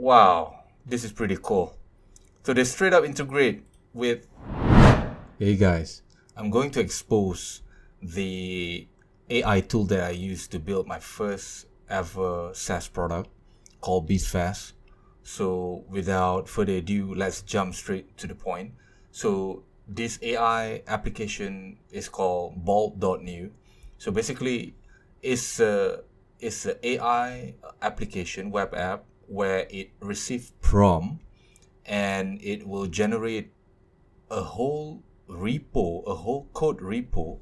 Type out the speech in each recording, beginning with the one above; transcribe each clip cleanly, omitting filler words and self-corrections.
wow, this is pretty cool. So they straight up integrate with... Hey guys, I'm going to expose the AI tool that I used to build my first ever SaaS product called Bizfast. So without further ado, let's jump straight to the point. So this AI application is called Bolt.new. So basically, it's a AI application, web app, where it receives prompt and it will generate a whole code repo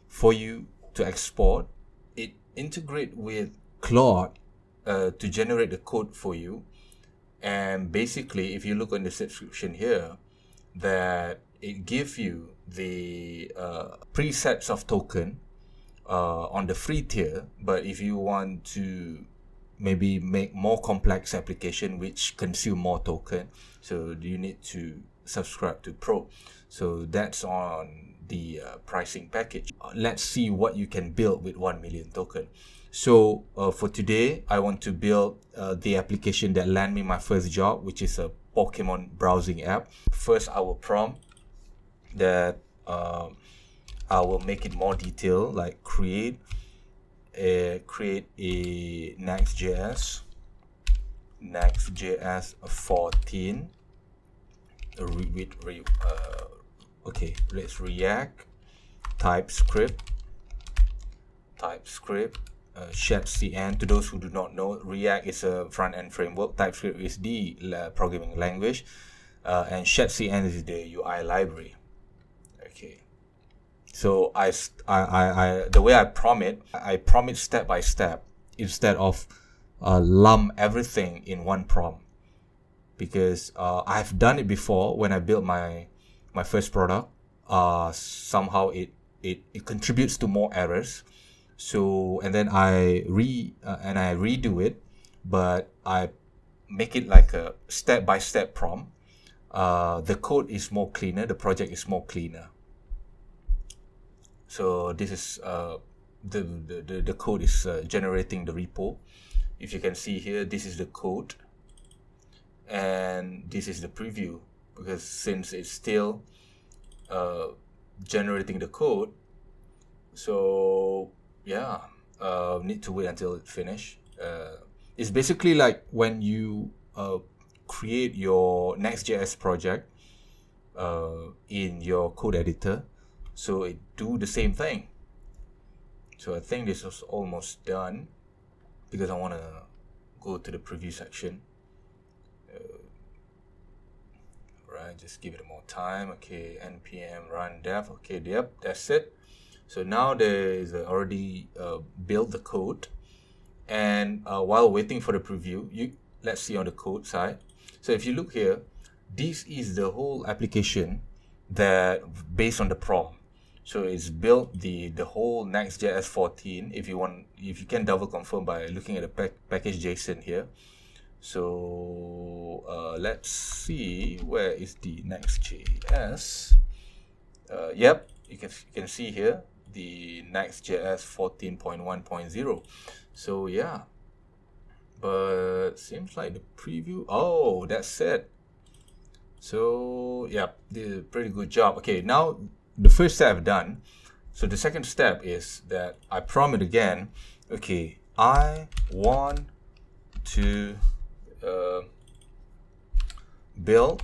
for you to export. It integrate with Claude to generate the code for you. And basically, if you look on the subscription here, that it gives you the presets of token on the free tier. But if you want to maybe make more complex application which consume more token, so you need to subscribe to Pro. So that's on the pricing package. Let's see what you can build with 1 million token. So for today, I want to build the application that land me my first job, which is a Pokemon browsing app. First, I will prompt that I will make it more detailed, like create a Next.js 14 okay, let's React, TypeScript, ShadCN. To those who do not know, React is a front-end framework, TypeScript is the programming language, and ShadCN is the UI library. Okay, so the way I prompt step by step instead of lump everything in one prompt, because I've done it before when I built my first product. Somehow it contributes to more errors. So, and then I redo it, but I make it like a step-by-step prompt. The code is more cleaner, the project is more cleaner. So this is the code is generating the repo. If you can see here, this is the code, and this is the preview, because since it's still generating the code, so yeah, need to wait until it finish. It's basically like when you create your Next.js project in your code editor, so it do the same thing. So I think this was almost done, because I want to go to the preview section. Right, just give it more time. Okay, npm run dev. Okay, yep, that's it. So now there is already built the code, and while waiting for the preview, let's see on the code side. So if you look here, this is the whole application that based on the prompt. So it's built the whole Next.js 14. If you can double confirm by looking at the package JSON here. So let's see, where is the Next.js? Yep, you can see here the Next.js 14.1.0. So yeah, but seems like the preview. Oh, that's it. So yeah, did a pretty good job. Okay, now the first step I've done. So the second step is that I prompt it again. Okay, I want to build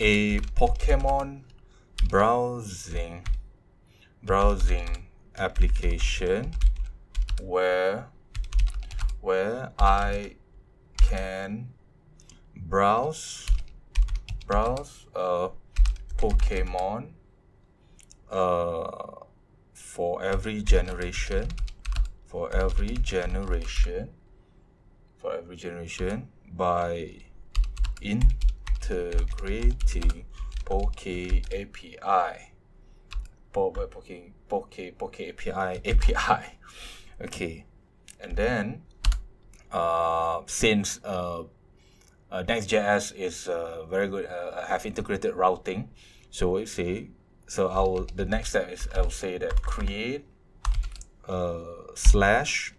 a Pokemon browsing application where I can browse Pokemon for every generation by integrating Poke API. Poke API. Okay, and then since Next.js is very good, have integrated routing, so we say, the next step is I will say that create /browse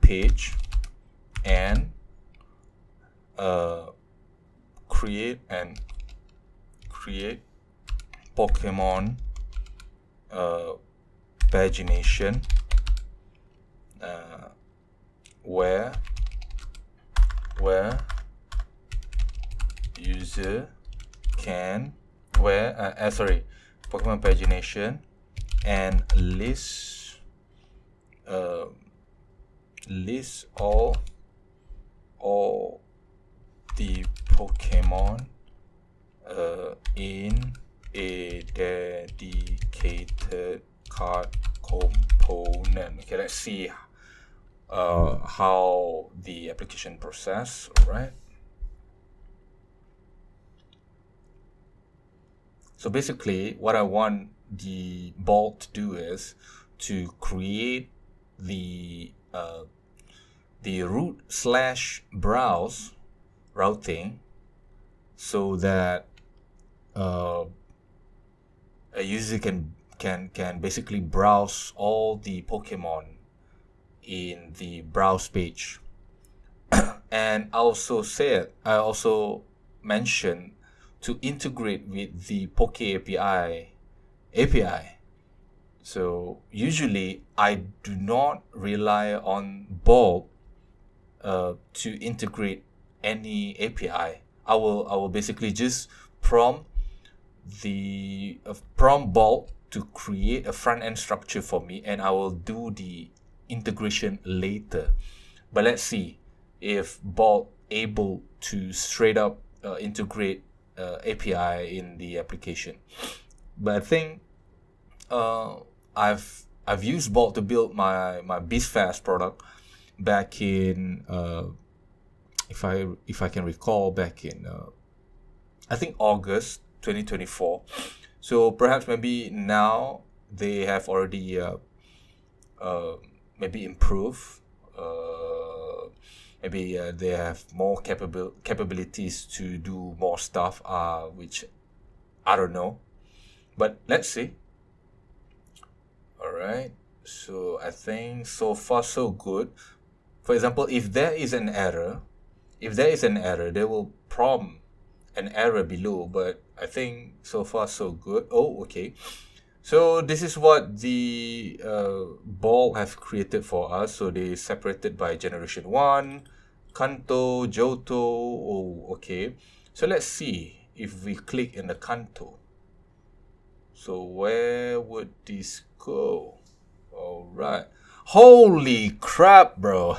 page and create Pokemon pagination where user can Pokemon pagination and list all the Pokemon in a dedicated card component. Okay, let's see how the application process. All right. So basically, what I want the Bolt to do is to create the root/browse routing, so that a user can basically browse all the Pokemon in the browse page. And I also mentioned to integrate with the Poke API. So usually I do not rely on Bolt to integrate any API. I will basically just prompt Bolt to create a front end structure for me, and I will do the integration later. But let's see if Bolt able to straight up integrate API in the application. But I think I've used Bolt to build my Bizfast product back in if I can recall, back in I think August 2024. So perhaps maybe now they have already maybe improved. Maybe they have more capabilities to do more stuff, which I don't know. But let's see. All right. So I think so far so good. For example, if there is an error, they will prompt an error below. But I think so far so good. Oh, okay. So this is what the Ball have created for us. So they separated by generation 1, Kanto, Johto. Oh, okay. So let's see if we click in the Kanto. So where would this go? All right. Holy crap, bro.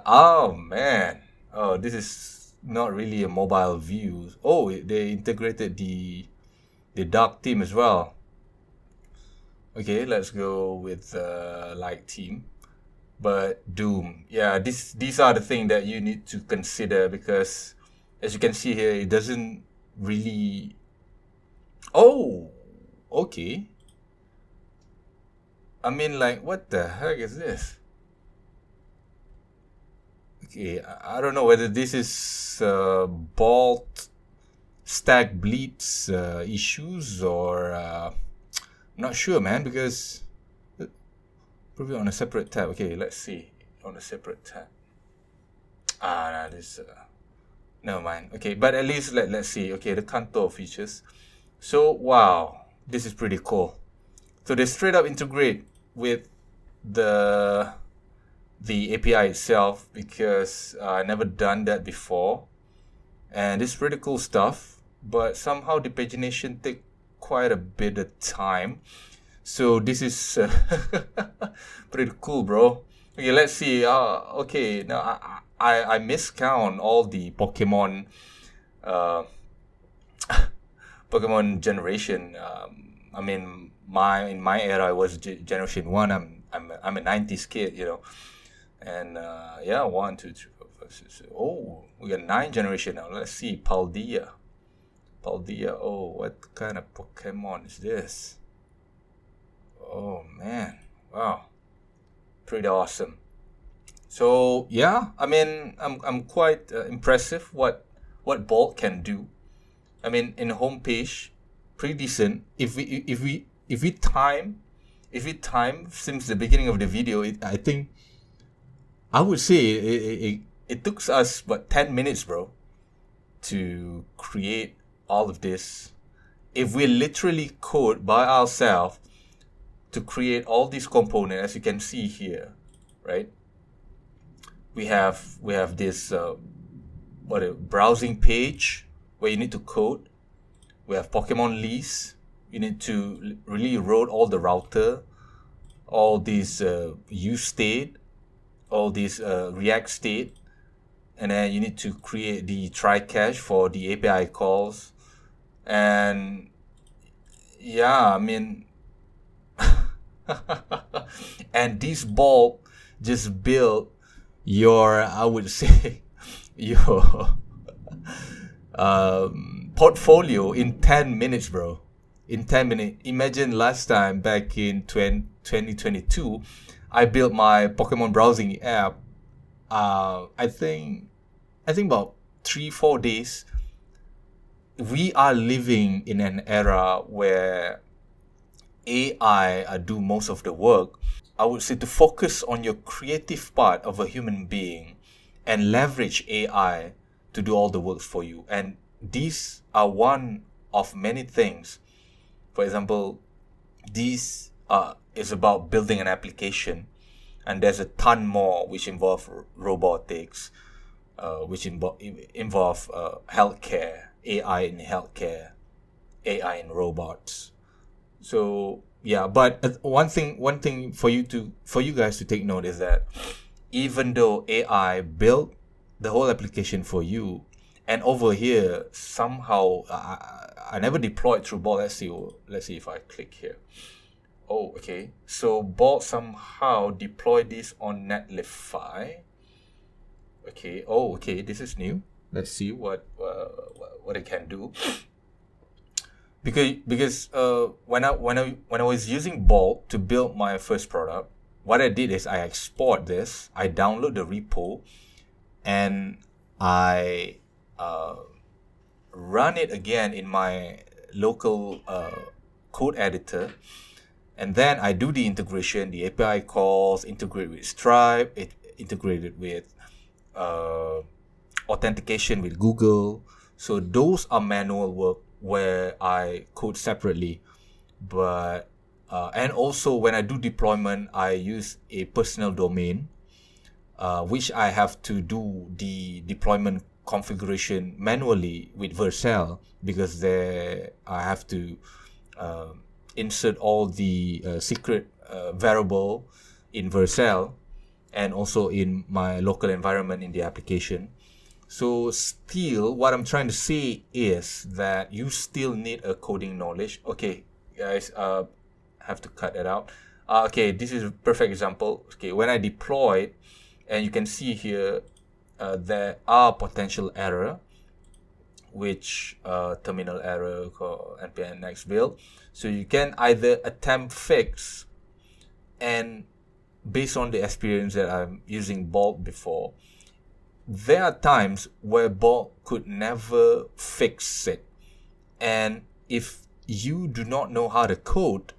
Oh man. Oh, this is not really a mobile view. Oh, they integrated the dark theme as well. Okay, let's go with light theme. But Doom, yeah, these are the things that you need to consider, because as you can see here, it doesn't really. Oh, okay. I mean, like, what the heck is this? Okay, I don't know whether this is Bolt stack bleeps issues, or I'm not sure, man, because probably on a separate tab. Okay, let's see on a separate tab. Nah, this never mind. Okay, but at least let's see. Okay, the Kanto features. So wow, this is pretty cool. So they straight up integrate with the API itself, because I never done that before, and it's pretty cool stuff. But somehow the pagination take quite a bit of time. So this is pretty cool, bro. Okay, let's see. Okay, now I miscount all the Pokemon Pokemon generation. I mean, in my era, it was generation 1. I'm a 90s kid, you know. And yeah, 1, 2, 3, 4, 5, 6, 7. Oh, we got 9 generation now. Let's see, Paldea. Oh, what kind of Pokemon is this? Oh man, wow, pretty awesome. So yeah, I mean, I'm quite impressive what Bolt can do. I mean, in the homepage, pretty decent. If we time if it time since the beginning of the video, I think I would say it took us 10 minutes, bro, to create all of this. If we literally code by ourselves to create all these components, as you can see here, right? We have this browsing page where you need to code. We have Pokemon list. You need to really wrote all the router, all these use state, all these React state, and then you need to create the try catch for the API calls. And yeah, I mean, and this bulk just built your, I would say, your portfolio in 10 minutes, bro. In 10 minutes. Imagine last time back in 2022, I built my Pokemon browsing app. I think about 3-4 days. We are living in an era where AI do most of the work. I would say to focus on your creative part of a human being and leverage AI to do all the work for you. And these are one of many things. For example, this is about building an application, and there's a ton more which involve robotics, which involve healthcare, AI in healthcare, AI in robots. So yeah, but one thing for you guys to take note is that even though AI built the whole application for you, and over here somehow I never deployed through Bolt. Let's see if I click here. Oh, okay. So Bolt somehow deployed this on Netlify. Okay. Oh, okay. This is new. Let's see what it can do. Because when I was using Bolt to build my first product, what I did is I export this, I download the repo, and I run it again in my local code editor, and then I do the integration, the API calls, integrate with Stripe, it integrated with authentication with Google. So those are manual work where I code separately. But and also when I do deployment, I use a personal domain, which I have to do the deployment configuration manually with Vercel, because there I have to insert all the secret variable in Vercel and also in my local environment in the application. So still, what I'm trying to say is that you still need a coding knowledge. Okay, guys, have to cut that out. Okay, this is a perfect example. Okay, when I deployed, and you can see here, there are potential error, which terminal error called npm next build. So you can either attempt fix, and based on the experience that I'm using Bolt before, there are times where Bolt could never fix it. And if you do not know how to code,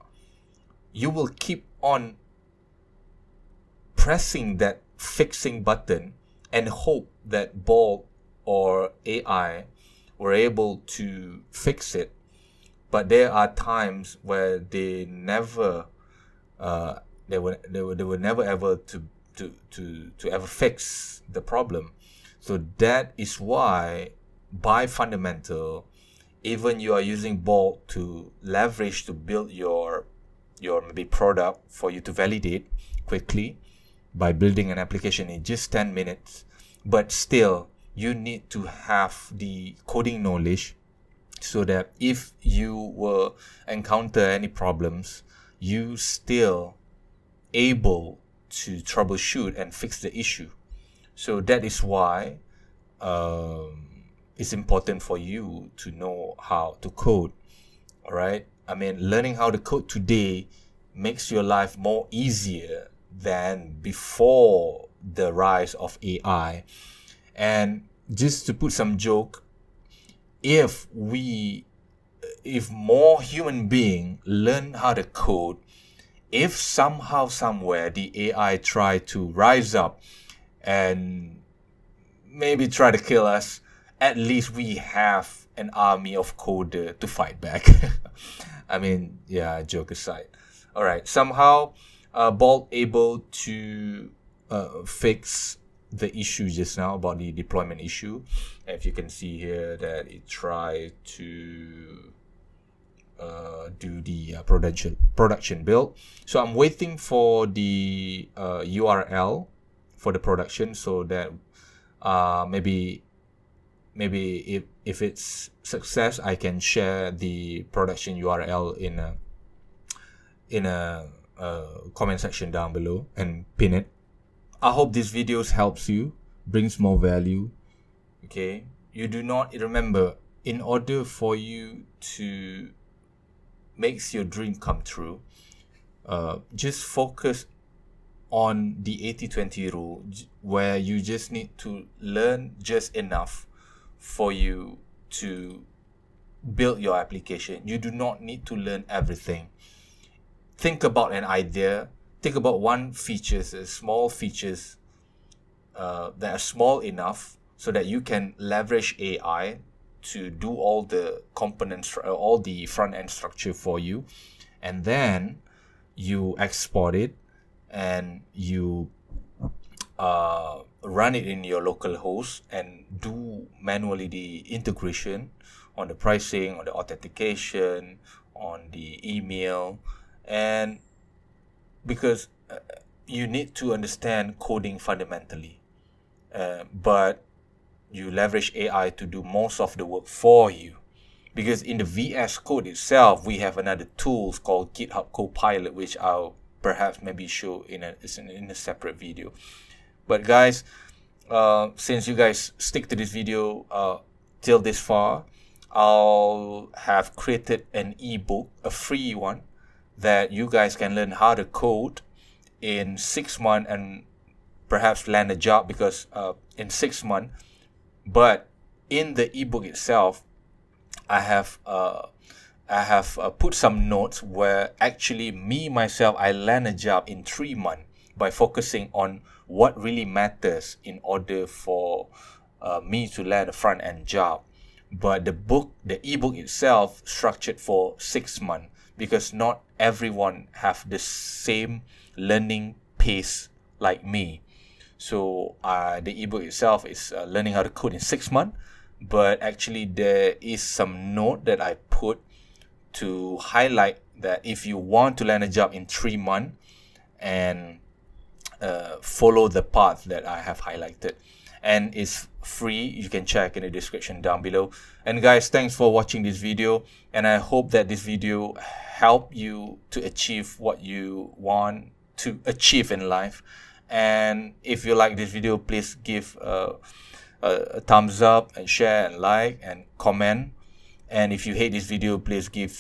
you will keep on pressing that fixing button and hope that Bolt or AI were able to fix it. But there are times where they never they were never able to ever fix the problem. So that is why, by fundamental, even you are using Bolt to leverage to build your maybe product for you to validate quickly by building an application in just 10 minutes, but still you need to have the coding knowledge so that if you will encounter any problems, you still able to troubleshoot and fix the issue. So that is why it's important for you to know how to code. All right. I mean, learning how to code today makes your life more easier than before the rise of AI. And just to put some joke, if more human beings learn how to code, if somehow, somewhere, the AI try to rise up and maybe try to kill us, at least we have an army of coder to fight back. I mean, yeah, joke aside. All right, somehow Bolt able to fix the issue just now about the deployment issue. If you can see here that it tried to do the production build. So I'm waiting for the URL for the production, so that maybe if it's success, I can share the production URL in a comment section down below and pin it. I hope this video helps you, brings more value. Okay, you do not remember, in order for you to makes your dream come true, just focus on the 80-20 rule, where you just need to learn just enough for you to build your application. You do not need to learn everything. Think about an idea, think about one features, small features that are small enough so that you can leverage AI to do all the components, all the front end structure for you, and then you export it and you run it in your local host and do manually the integration on the pricing, on the authentication, on the email. And because you need to understand coding fundamentally, but you leverage AI to do most of the work for you. Because in the VS Code itself, we have another tools called GitHub Copilot, which I'll perhaps maybe show in a separate video. But guys, since you guys stick to this video till this far, I'll have created an ebook, a free one, that you guys can learn how to code in 6 months and perhaps land a job, because in 6 months. But in the ebook itself, I have put some notes where actually myself, I land a job in 3 months by focusing on what really matters in order for me to land a front end job. But the ebook itself structured for 6 months, because not everyone have the same learning pace like me. So the ebook itself is learning how to code in 6 months, but actually there is some note that I put to highlight that if you want to land a job in 3 months and follow the path that I have highlighted, and it's free, you can check in the description down below. And guys, thanks for watching this video, and I hope that this video help you to achieve what you want to achieve in life. And if you like this video, please give a thumbs up and share and like and comment. And if you hate this video, please give